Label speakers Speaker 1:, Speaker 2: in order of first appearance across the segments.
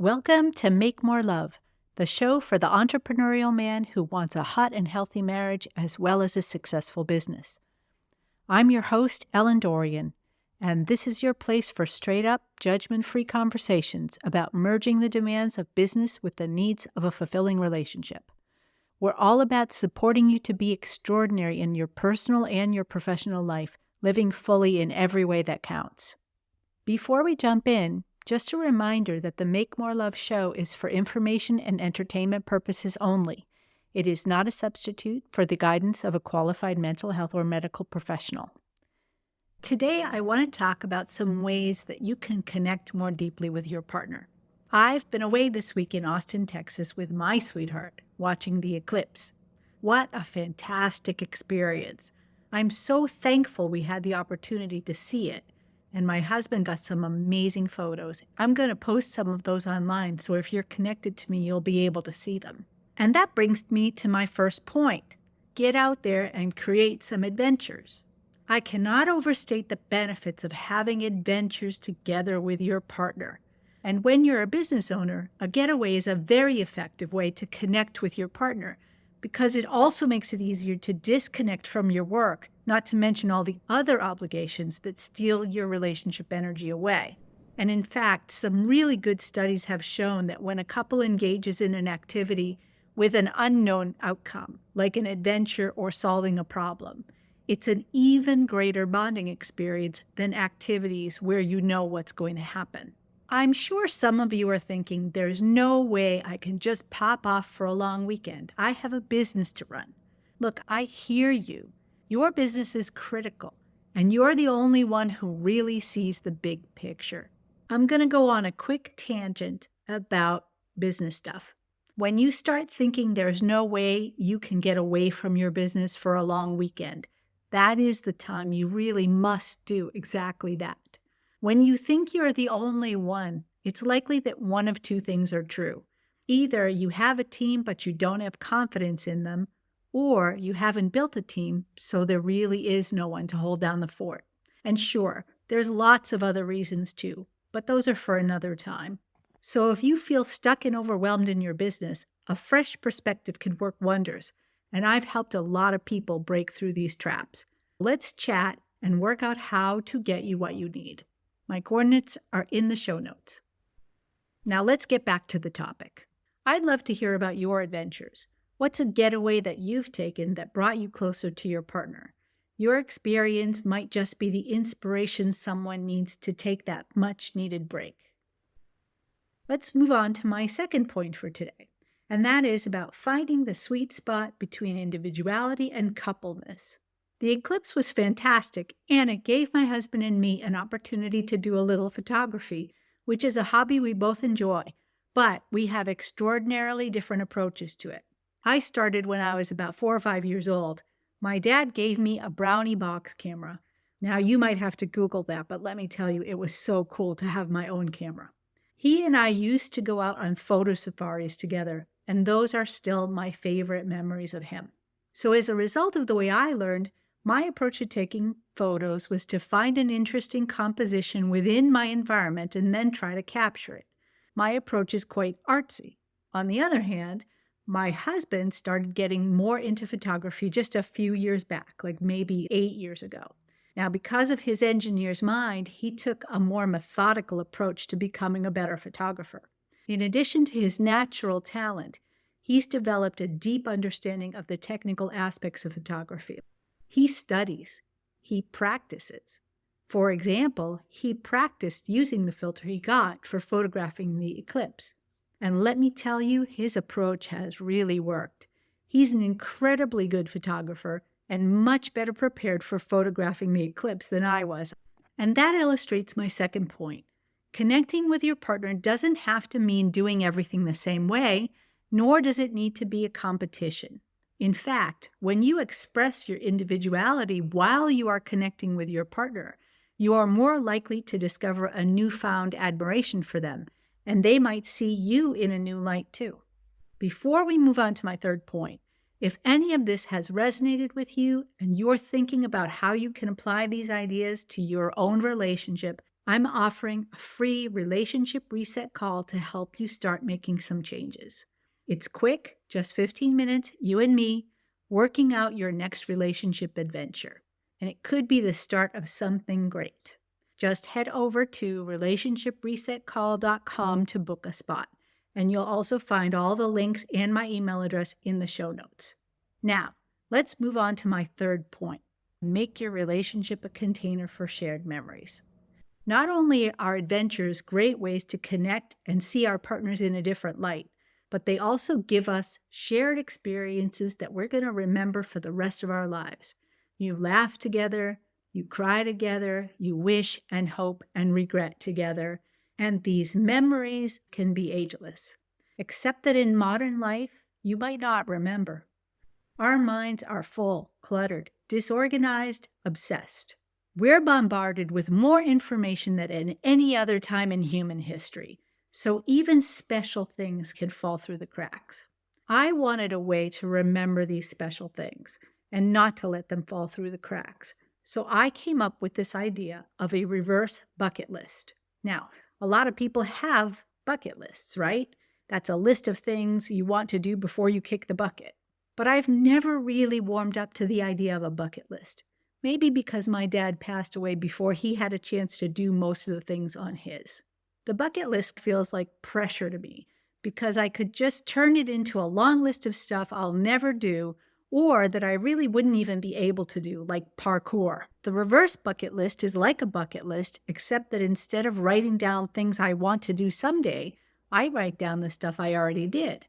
Speaker 1: Welcome to Make More Love, the show for the entrepreneurial man who wants a hot and healthy marriage as well as a successful business. I'm your host, Ellen Dorian, and this is your place for straight-up, judgment-free conversations about merging the demands of business with the needs of a fulfilling relationship. We're all about supporting you to be extraordinary in your personal and your professional life, living fully in every way that counts. Before we jump in, just a reminder that the Make More Love show is for information and entertainment purposes only. It is not a substitute for the guidance of a qualified mental health or medical professional. Today, I want to talk about some ways that you can connect more deeply with your partner. I've been away this week in Austin, Texas with my sweetheart, watching the eclipse. What a fantastic experience. I'm so thankful we had the opportunity to see it. And my husband got some amazing photos. I'm going to post some of those online, so if you're connected to me, you'll be able to see them. And that brings me to my first point. Get out there and create some adventures. I cannot overstate the benefits of having adventures together with your partner. And when you're a business owner, a getaway is a very effective way to connect with your partner because it also makes it easier to disconnect from your work, not to mention all the other obligations that steal your relationship energy away. And in fact, some really good studies have shown that when a couple engages in an activity with an unknown outcome, like an adventure or solving a problem, it's an even greater bonding experience than activities where you know what's going to happen. I'm sure some of you are thinking, there's no way I can just pop off for a long weekend. I have a business to run. Look, I hear you. Your business is critical, and you're the only one who really sees the big picture. I'm going to go on a quick tangent about business stuff. When you start thinking there's no way you can get away from your business for a long weekend, that is the time you really must do exactly that. When you think you're the only one, it's likely that one of two things are true. Either you have a team but you don't have confidence in them, or you haven't built a team, so there really is no one to hold down the fort. And sure, there's lots of other reasons too, but those are for another time. So if you feel stuck and overwhelmed in your business, a fresh perspective can work wonders, and I've helped a lot of people break through these traps. Let's chat and work out how to get you what you need. My coordinates are in the show notes. Now let's get back to the topic. I'd love to hear about your adventures. What's a getaway that you've taken that brought you closer to your partner? Your experience might just be the inspiration someone needs to take that much-needed break. Let's move on to my second point for today, and that is about finding the sweet spot between individuality and coupleness. The eclipse was fantastic, and it gave my husband and me an opportunity to do a little photography, which is a hobby we both enjoy, but we have extraordinarily different approaches to it. I started when I was about 4 or 5 years old. My dad gave me a brownie box camera. Now, you might have to Google that, but let me tell you, it was so cool to have my own camera. He and I used to go out on photo safaris together, and those are still my favorite memories of him. So as a result of the way I learned, my approach to taking photos was to find an interesting composition within my environment and then try to capture it. My approach is quite artsy. On the other hand, my husband started getting more into photography just a few years back, like maybe 8 years ago. Now, because of his engineer's mind, he took a more methodical approach to becoming a better photographer. In addition to his natural talent, he's developed a deep understanding of the technical aspects of photography. He studies. He practices. For example, he practiced using the filter he got for photographing the eclipse. And let me tell you, his approach has really worked. He's an incredibly good photographer and much better prepared for photographing the eclipse than I was. And that illustrates my second point. Connecting with your partner doesn't have to mean doing everything the same way, nor does it need to be a competition. In fact, when you express your individuality while you are connecting with your partner, you are more likely to discover a newfound admiration for them, and they might see you in a new light too. Before we move on to my third point, if any of this has resonated with you and you're thinking about how you can apply these ideas to your own relationship, I'm offering a free relationship reset call to help you start making some changes. It's quick, just 15 minutes, you and me, working out your next relationship adventure. And it could be the start of something great. Just head over to relationshipresetcall.com to book a spot. And you'll also find all the links and my email address in the show notes. Now, let's move on to my third point. Make your relationship a container for shared memories. Not only are adventures great ways to connect and see our partners in a different light, but they also give us shared experiences that we're going to remember for the rest of our lives. You laugh together, you cry together, you wish and hope and regret together, and these memories can be ageless. Except that in modern life, you might not remember. Our minds are full, cluttered, disorganized, obsessed. We're bombarded with more information than at any other time in human history, so even special things can fall through the cracks. I wanted a way to remember these special things and not to let them fall through the cracks, so I came up with this idea of a reverse bucket list. Now, a lot of people have bucket lists, right? That's a list of things you want to do before you kick the bucket. But I've never really warmed up to the idea of a bucket list. Maybe because my dad passed away before he had a chance to do most of the things on his. The bucket list feels like pressure to me because I could just turn it into a long list of stuff I'll never do or that I really wouldn't even be able to do, like parkour. The reverse bucket list is like a bucket list, except that instead of writing down things I want to do someday, I write down the stuff I already did.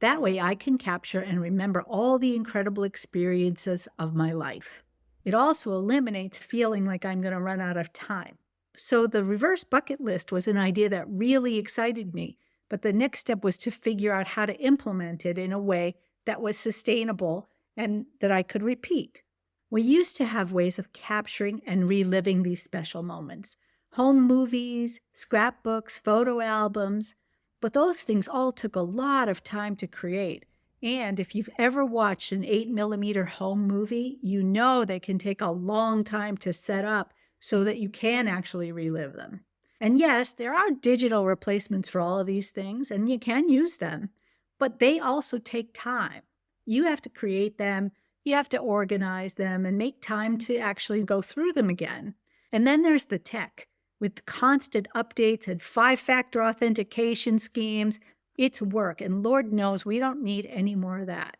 Speaker 1: That way I can capture and remember all the incredible experiences of my life. It also eliminates feeling like I'm going to run out of time. So the reverse bucket list was an idea that really excited me, but the next step was to figure out how to implement it in a way that was sustainable and that I could repeat. We used to have ways of capturing and reliving these special moments. Home movies, scrapbooks, photo albums, but those things all took a lot of time to create. And if you've ever watched an 8mm home movie, you know they can take a long time to set up so that you can actually relive them. And yes, there are digital replacements for all of these things, and you can use them, but they also take time. You have to create them, you have to organize them, and make time to actually go through them again. And then there's the tech. With constant updates and 5-factor authentication schemes, it's work, and Lord knows we don't need any more of that.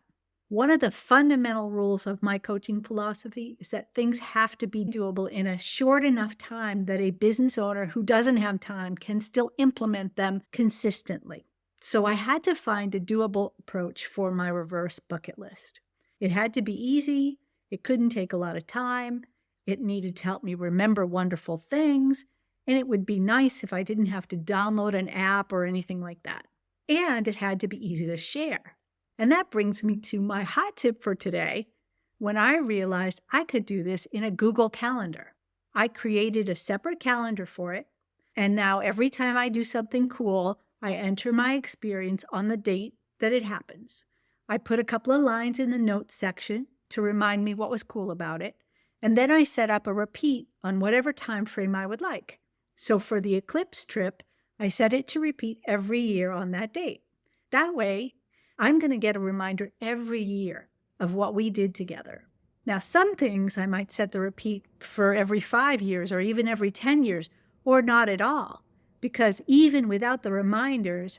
Speaker 1: One of the fundamental rules of my coaching philosophy is that things have to be doable in a short enough time that a business owner who doesn't have time can still implement them consistently. So I had to find a doable approach for my reverse bucket list. It had to be easy, it couldn't take a lot of time, it needed to help me remember wonderful things, and it would be nice if I didn't have to download an app or anything like that. And it had to be easy to share. And that brings me to my hot tip for today, when I realized I could do this in a Google Calendar. I created a separate calendar for it, and now every time I do something cool, I enter my experience on the date that it happens. I put a couple of lines in the notes section to remind me what was cool about it, and then I set up a repeat on whatever time frame I would like. So for the eclipse trip, I set it to repeat every year on that date. That way, I'm going to get a reminder every year of what we did together. Now, some things I might set the repeat for every 5 years or even every 10 years, or not at all, because even without the reminders,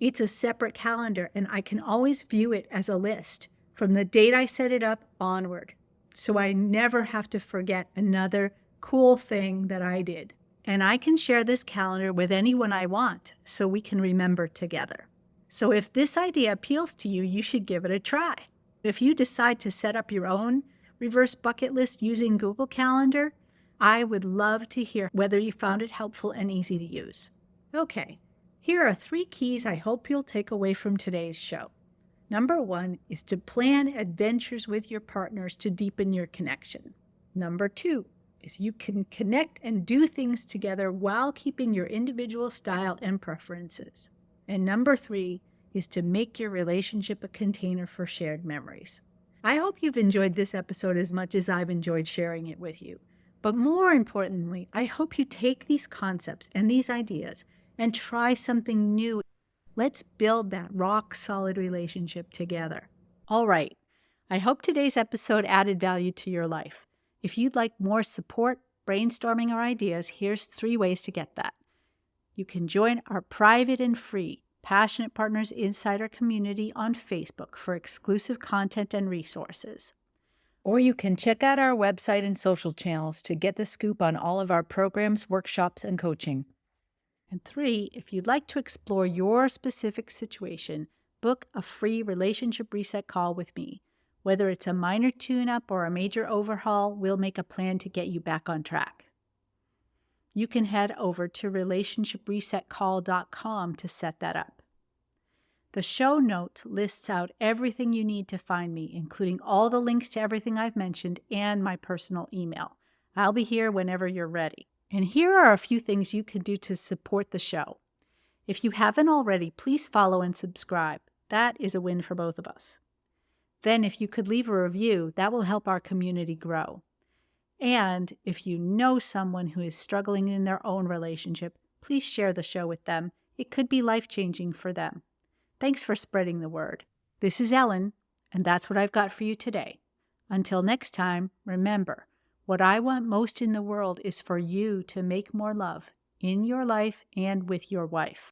Speaker 1: it's a separate calendar and I can always view it as a list from the date I set it up onward. So I never have to forget another cool thing that I did. And I can share this calendar with anyone I want so we can remember together. So if this idea appeals to you, you should give it a try. If you decide to set up your own reverse bucket list using Google Calendar, I would love to hear whether you found it helpful and easy to use. Okay, here are 3 keys I hope you'll take away from today's show. Number 1 is to plan adventures with your partners to deepen your connection. Number 2 is you can connect and do things together while keeping your individual style and preferences. And number 3 is to make your relationship a container for shared memories. I hope you've enjoyed this episode as much as I've enjoyed sharing it with you. But more importantly, I hope you take these concepts and these ideas and try something new. Let's build that rock-solid relationship together. All right. I hope today's episode added value to your life. If you'd like more support, brainstorming, or ideas, here's 3 ways to get that. You can join our private and free Passionate Partners Insider community on Facebook for exclusive content and resources. Or you can check out our website and social channels to get the scoop on all of our programs, workshops, and coaching. And 3, if you'd like to explore your specific situation, book a free relationship reset call with me. Whether it's a minor tune-up or a major overhaul, we'll make a plan to get you back on track. You can head over to relationshipresetcall.com to set that up. The show notes lists out everything you need to find me, including all the links to everything I've mentioned and my personal email. I'll be here whenever you're ready. And here are a few things you can do to support the show. If you haven't already, please follow and subscribe. That is a win for both of us. Then if you could leave a review, that will help our community grow. And if you know someone who is struggling in their own relationship, please share the show with them. It could be life-changing for them. Thanks for spreading the word. This is Ellen, and that's what I've got for you today. Until next time, remember, what I want most in the world is for you to make more love in your life and with your wife.